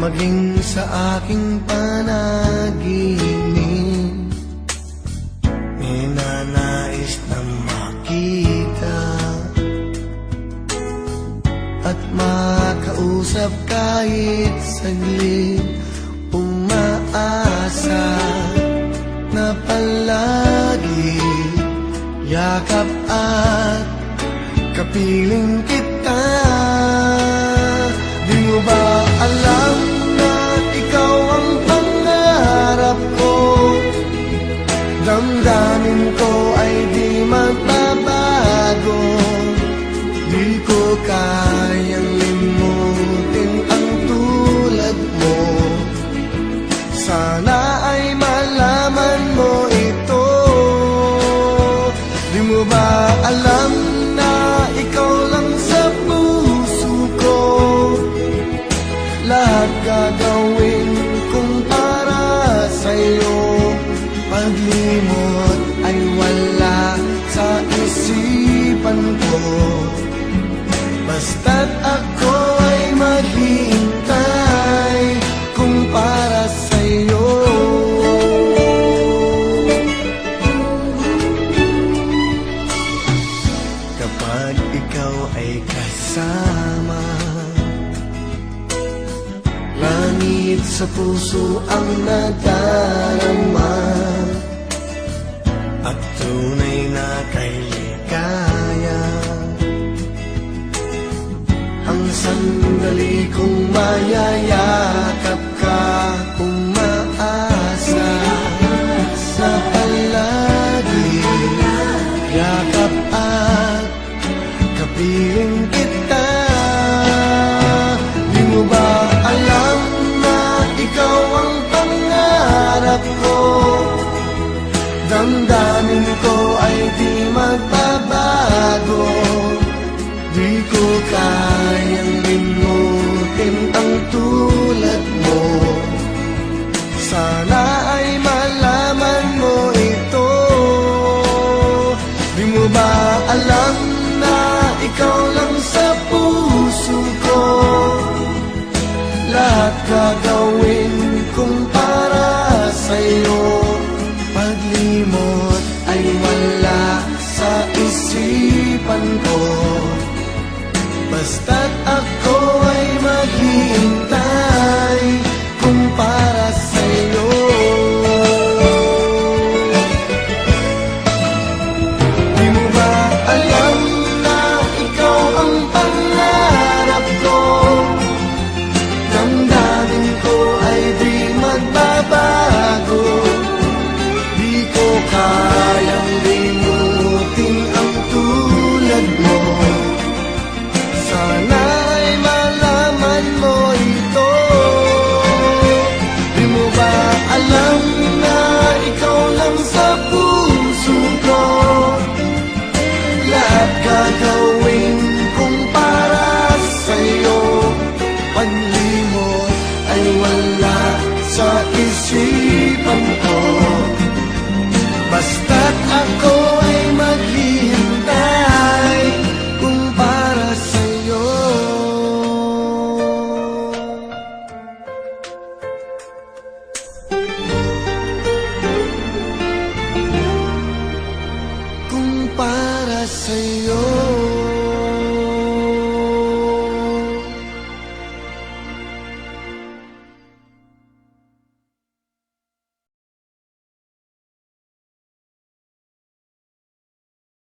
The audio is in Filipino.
maging sa aking panaginip. May nanais na makita at makausap kahit saglit. Umaasa na palagi yakap at kapiling kita. Di mo ba alam na ikaw ang pangarap ko? Damdamin ko ay di magbabago. Di ko kayang limutin ang tulad mo. Sana ay malaman mo ito. Di mo ba alam na ikaw lang sa puso ko? Lahat gagawin kong para sa'yo. Paglimot ay wala sa isipan ko. Basta't ako ay maghihintay kung para sa'yo. Kapag ikaw ay kasama, langit sa puso ang nadarama, at tunay na kay ligaya. Ang sandali kong mayayakap ka, umaasa sa palagi yakap at kapiling kita. Di mo ba alam na ikaw ang pangarap ko? Damdamin ko ay di magbabago. Di ko kaya